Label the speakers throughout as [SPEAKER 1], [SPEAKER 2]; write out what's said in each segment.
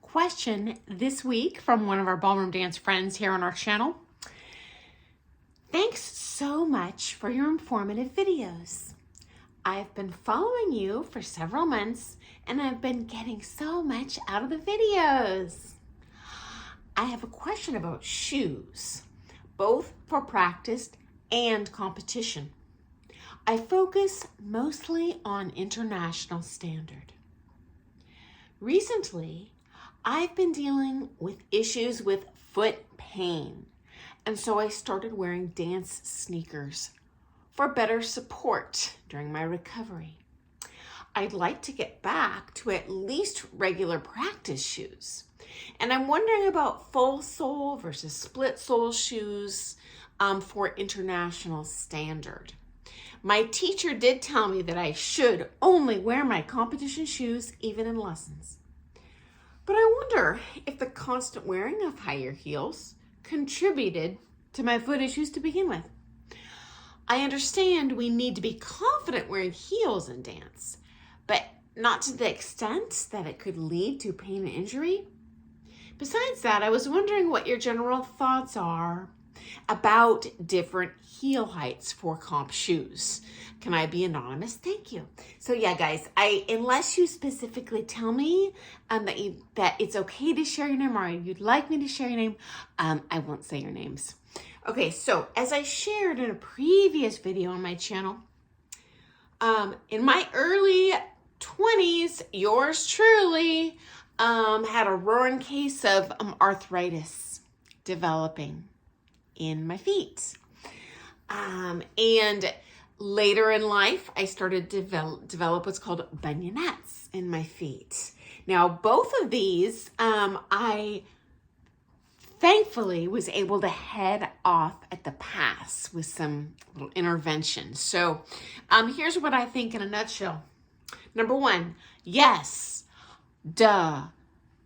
[SPEAKER 1] question this week from one of our ballroom dance friends here on our channel. Thanks so much for your informative videos. I've been following you for several months and I've been getting so much out of the videos. I have a question about shoes, both for practice and competition. I focus mostly on international standard. Recently, I've been dealing with issues with foot pain, and so I started wearing dance sneakers for better support during my recovery. I'd like to get back to at least regular practice shoes, and I'm wondering about full sole versus split sole shoes for international standard. My teacher did tell me that I should only wear my competition shoes even in lessons. But I wonder if the constant wearing of higher heels contributed to my foot issues to begin with. I understand we need to be confident wearing heels in dance, but not to the extent that it could lead to pain and injury. Besides that, I was wondering what your general thoughts are about different heel heights for comp shoes. Can I be anonymous? Thank you. So yeah, guys, unless you specifically tell me that it's okay to share your name or you'd like me to share your name, I won't say your names. Okay, so as I shared in a previous video on my channel, in my early 20s, yours truly had a roaring case of arthritis developing in my feet. And later in life, I started to develop what's called bunionettes in my feet. Now, both of these, I thankfully was able to head off at the pass with some little intervention. So here's what I think in a nutshell. Number one, yes, duh,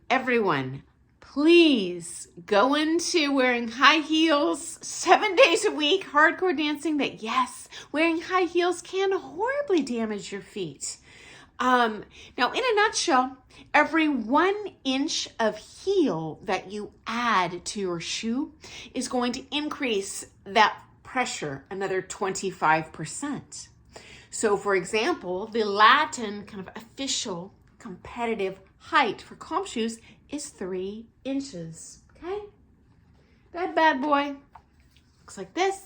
[SPEAKER 1] everyone, please go into wearing high heels 7 days a week, hardcore dancing, that yes, wearing high heels can horribly damage your feet. Now, in a nutshell, every 1 inch of heel that you add to your shoe is going to increase that pressure another 25%. So, for example, the Latin kind of official competitive height for comp shoes is 3 inches, okay? That bad boy looks like this.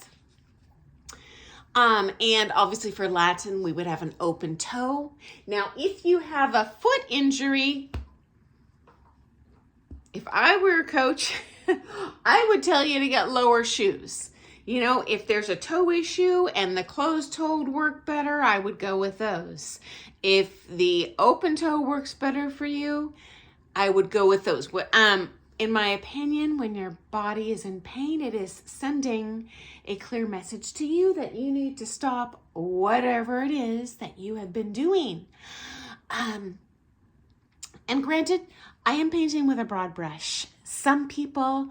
[SPEAKER 1] And obviously for Latin, we would have an open toe. Now, if you have a foot injury, if I were a coach, I would tell you to get lower shoes. You know, if there's a toe issue and the closed toe would work better, I would go with those. If the open toe works better for you, I would go with those. In my opinion, when your body is in pain, it is sending a clear message to you that you need to stop whatever it is that you have been doing. And granted, I am painting with a broad brush. Some people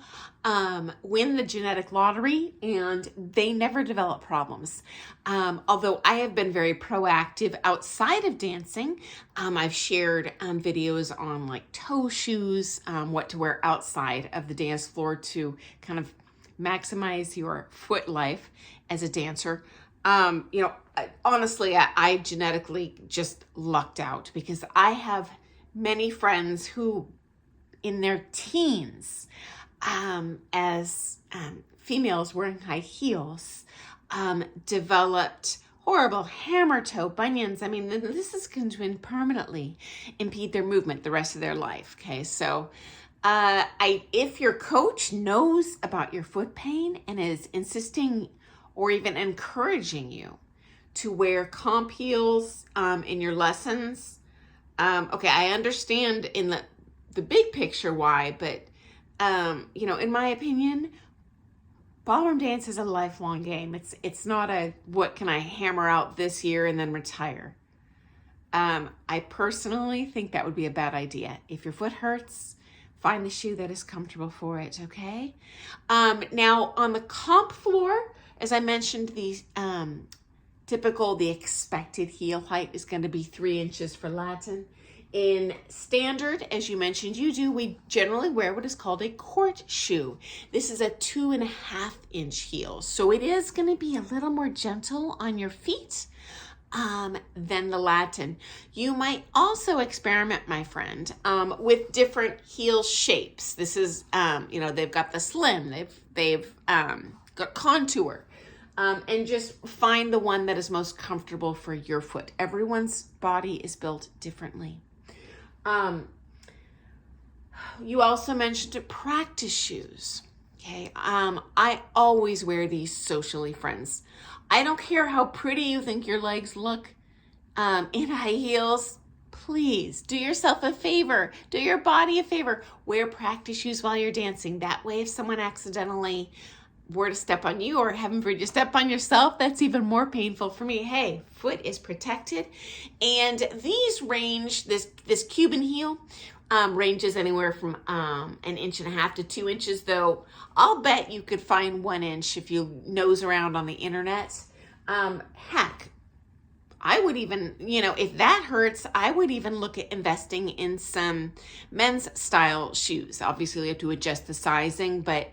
[SPEAKER 1] win the genetic lottery and they never develop problems. Although I have been very proactive outside of dancing. I've shared videos on like toe shoes, what to wear outside of the dance floor to kind of maximize your foot life as a dancer. Honestly, I genetically just lucked out because I have many friends who in their teens, as females wearing high heels, developed horrible hammer toe bunions. I mean, this is going to permanently impede their movement the rest of their life. Okay, so if your coach knows about your foot pain and is insisting or even encouraging you to wear comp heels in your lessons, okay, I understand in the big picture why, but in my opinion, ballroom dance is a lifelong game. It's not a what can I hammer out this year and then retire. I personally think that would be a bad idea. If your foot hurts, find the shoe that is comfortable for it, okay? Now on the comp floor, as I mentioned, the expected heel height is going to be 3 inches for Latin. In standard, as you mentioned you do, we generally wear what is called a court shoe. This is a 2.5-inch heel. So it is going to be a little more gentle on your feet than the Latin. You might also experiment, my friend, with different heel shapes. This is, they've got the slim, they've got contour. And just find the one that is most comfortable for your foot. Everyone's body is built differently. You also mentioned practice shoes. Okay. I always wear these socially, friends. I don't care how pretty you think your legs look in high heels. Please do yourself a favor. Do your body a favor. Wear practice shoes while you're dancing. That way, if someone accidentally were to step on you, or heaven forbid you step on yourself, that's even more painful for me. Hey, foot is protected. And these range, this Cuban heel ranges anywhere from 1.5 inches to 2 inches, though I'll bet you could find 1 inch if you nose around on the internet. Heck, I would even, if that hurts, I would even look at investing in some men's style shoes. Obviously, you have to adjust the sizing, but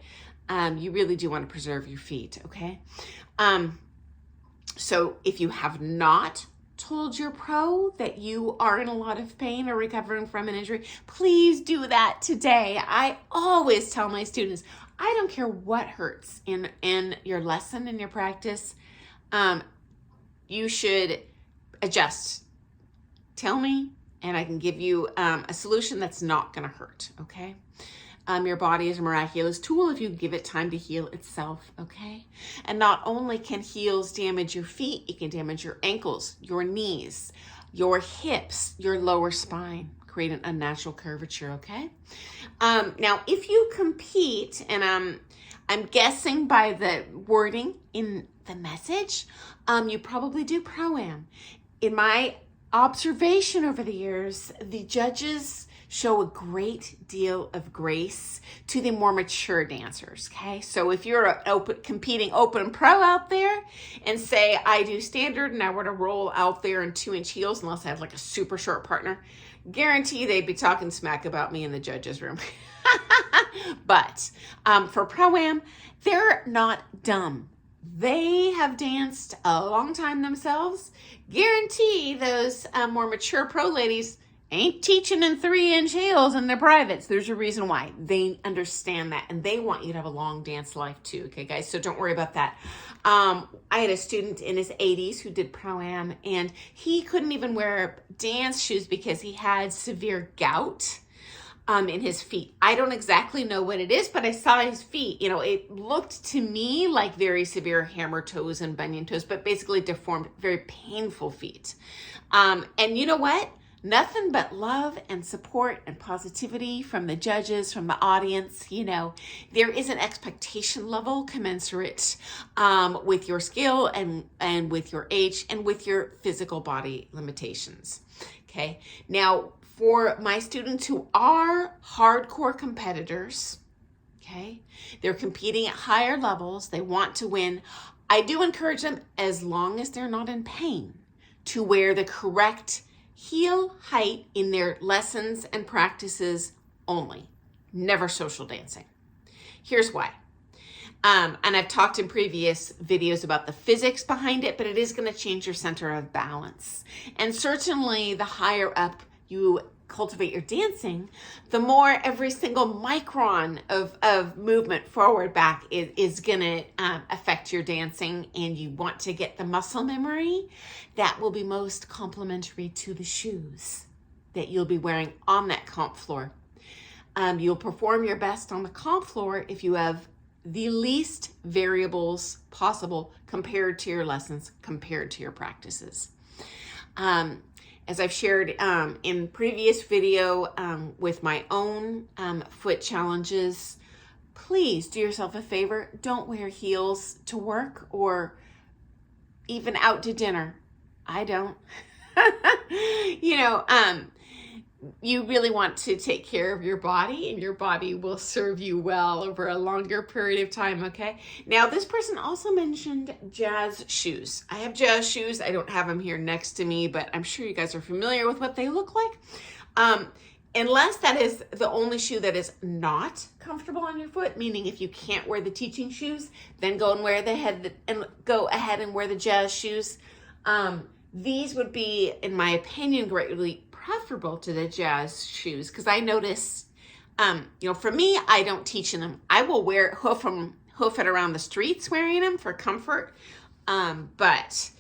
[SPEAKER 1] you really do want to preserve your feet, okay? So if you have not told your pro that you are in a lot of pain or recovering from an injury, please do that today. I always tell my students, I don't care what hurts in your lesson, in your practice, you should adjust. Tell me, and I can give you a solution that's not going to hurt, okay? Your body is a miraculous tool if you give it time to heal itself, okay? And not only can heels damage your feet, it can damage your ankles, your knees, your hips, your lower spine, create an unnatural curvature, okay? Now, if you compete, and I'm guessing by the wording in the message, you probably do Pro-Am. In my observation over the years, the judges show a great deal of grace to the more mature dancers, okay? So if you're a competing open pro out there and say, I do standard and I were to roll out there in 2-inch heels, unless I have like a super short partner, guarantee they'd be talking smack about me in the judges' room. But for Pro-Am, they're not dumb. They have danced a long time themselves. Guarantee those more mature pro ladies ain't teaching in 3-inch heels in their privates. There's a reason why. They understand that, and they want you to have a long dance life too, okay, guys? So don't worry about that. I had a student in his 80s who did Pro-Am, and he couldn't even wear dance shoes because he had severe gout in his feet. I don't exactly know what it is, but I saw his feet. It looked to me like very severe hammer toes and bunion toes, but basically deformed, very painful feet. And you know what? Nothing but love and support and positivity from the judges, from the audience. There is an expectation level commensurate with your skill and with your age and with your physical body limitations. Okay. Now, for my students who are hardcore competitors, okay, they're competing at higher levels, they want to win, I do encourage them, as long as they're not in pain, to wear the correct heel height in their lessons and practices only, never social dancing. Here's why. And I've talked in previous videos about the physics behind it, but it is going to change your center of balance. And certainly the higher up you cultivate your dancing, the more every single micron of movement forward, back is going to affect your dancing, and you want to get the muscle memory that will be most complementary to the shoes that you'll be wearing on that comp floor. You'll perform your best on the comp floor if you have the least variables possible compared to your lessons, compared to your practices. As I've shared in previous video with my own foot challenges, please do yourself a favor. Don't wear heels to work or even out to dinner. I don't. You really want to take care of your body, and your body will serve you well over a longer period of time, okay? Now, this person also mentioned jazz shoes. I have jazz shoes. I don't have them here next to me, but I'm sure you guys are familiar with what they look like. Unless that is the only shoe that is not comfortable on your foot, meaning if you can't wear the teaching shoes, then go ahead and wear the jazz shoes. These would be, in my opinion, greatly preferable to the jazz shoes, because I notice, for me, I don't teach in them. I will hoof it around the streets wearing them for comfort, but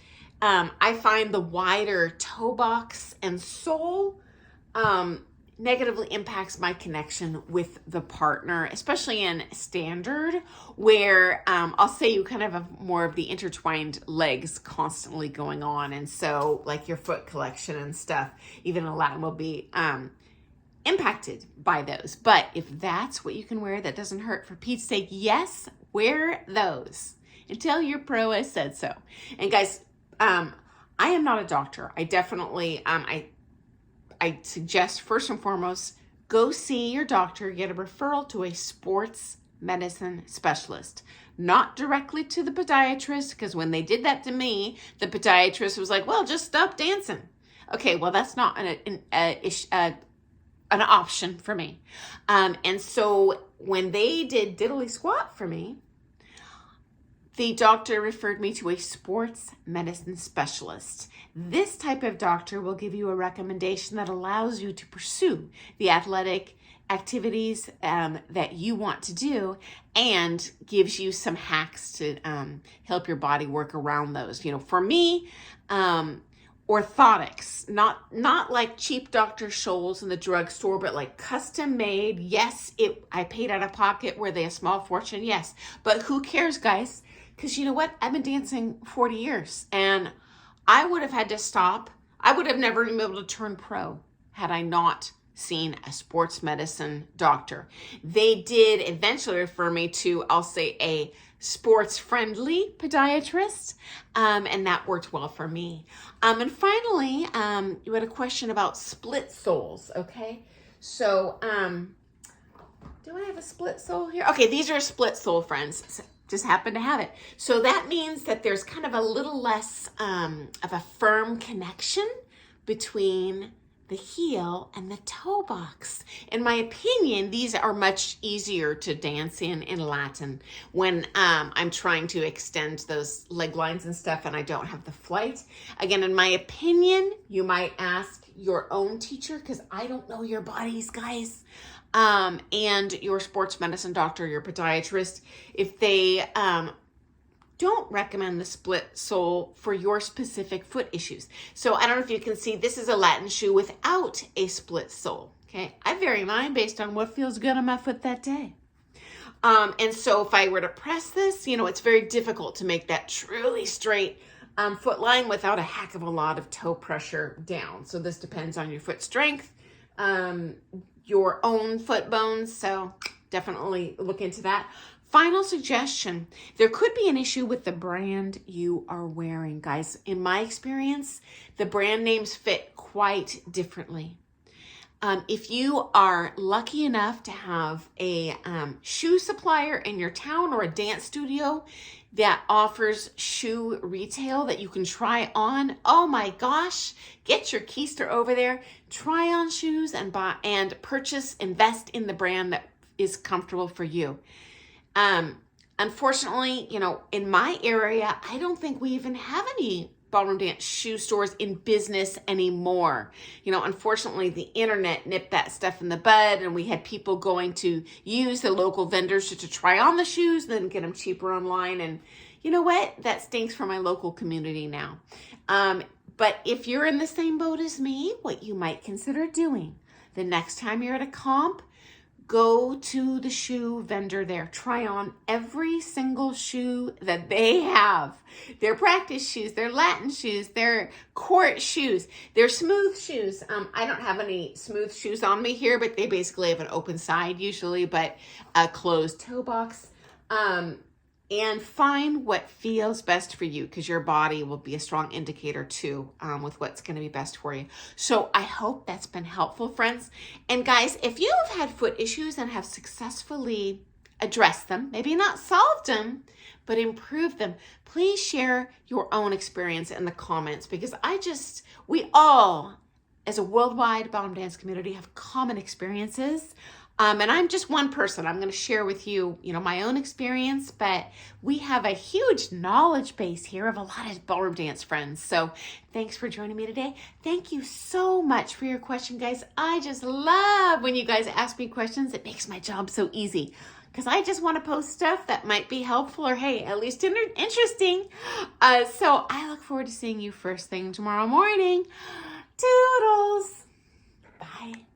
[SPEAKER 1] I find the wider toe box and sole negatively impacts my connection with the partner, especially in standard, where I'll say you kind of have more of the intertwined legs constantly going on. And so like your foot collection and stuff, even a Latin, will be impacted by those. But if that's what you can wear that doesn't hurt, for Pete's sake, yes, wear those until your pro has said so. And guys, I am not a doctor. I definitely, I suggest first and foremost, go see your doctor, get a referral to a sports medicine specialist, not directly to the podiatrist, because when they did that to me, the podiatrist was like, well, just stop dancing. Okay, well, that's not an option for me. And so when they did diddly squat for me, the doctor referred me to a sports medicine specialist. This type of doctor will give you a recommendation that allows you to pursue the athletic activities that you want to do, and gives you some hacks to help your body work around those. For me, orthotics, not like cheap Dr. Scholl's in the drugstore, but like custom made. Yes, I paid out of pocket. Were they a small fortune? Yes, but who cares, guys? Because you know what? I've been dancing 40 years, and I would have had to stop. I would have never been able to turn pro had I not seen a sports medicine doctor. They did eventually refer me to, I'll say, a sports-friendly podiatrist, and that worked well for me. And finally, you had a question about split soles, okay? So, do I have a split sole here? Okay, these are split sole, friends. Just happen to have it. So that means that there's kind of a little less of a firm connection between the heel and the toe box. In my opinion, these are much easier to dance in Latin when I'm trying to extend those leg lines and stuff and I don't have the flight. Again, in my opinion, you might ask your own teacher, because I don't know your bodies, guys. And your sports medicine doctor, your podiatrist, if they don't recommend the split sole for your specific foot issues. So I don't know if you can see, this is a Latin shoe without a split sole. Okay, I vary mine based on what feels good on my foot that day. And so if I were to press this, it's very difficult to make that truly straight foot line without a heck of a lot of toe pressure down. So this depends on your foot strength, your own foot bones, so definitely look into that. Final suggestion, there could be an issue with the brand you are wearing, guys. In my experience, the brand names fit quite differently. If you are lucky enough to have a shoe supplier in your town or a dance studio that offers shoe retail that you can try on, oh my gosh, get your keister over there, try on shoes and buy and purchase, invest in the brand that is comfortable for you. Unfortunately, in my area, I don't think we even have any ballroom dance shoe stores in business anymore. Unfortunately, the internet nipped that stuff in the bud, and we had people going to use the local vendors to try on the shoes, then get them cheaper online. And you know what? That stinks for my local community now. But if you're in the same boat as me, what you might consider doing the next time you're at a comp, go to the shoe vendor there. Try on every single shoe that they have. Their practice shoes, their Latin shoes, their court shoes, their smooth shoes. I don't have any smooth shoes on me here, but they basically have an open side usually, but a closed toe box. And find what feels best for you, because your body will be a strong indicator too with what's going to be best for you. So I hope that's been helpful, friends. And guys, if you have had foot issues and have successfully addressed them, maybe not solved them, but improved them, please share your own experience in the comments, because we all as a worldwide ballroom dance community, have common experiences. And I'm just one person. I'm going to share with you, my own experience, but we have a huge knowledge base here of a lot of ballroom dance friends. So thanks for joining me today. Thank you so much for your question, guys. I just love when you guys ask me questions. It makes my job so easy because I just want to post stuff that might be helpful or, hey, at least interesting. So I look forward to seeing you first thing tomorrow morning. Toodles. Bye.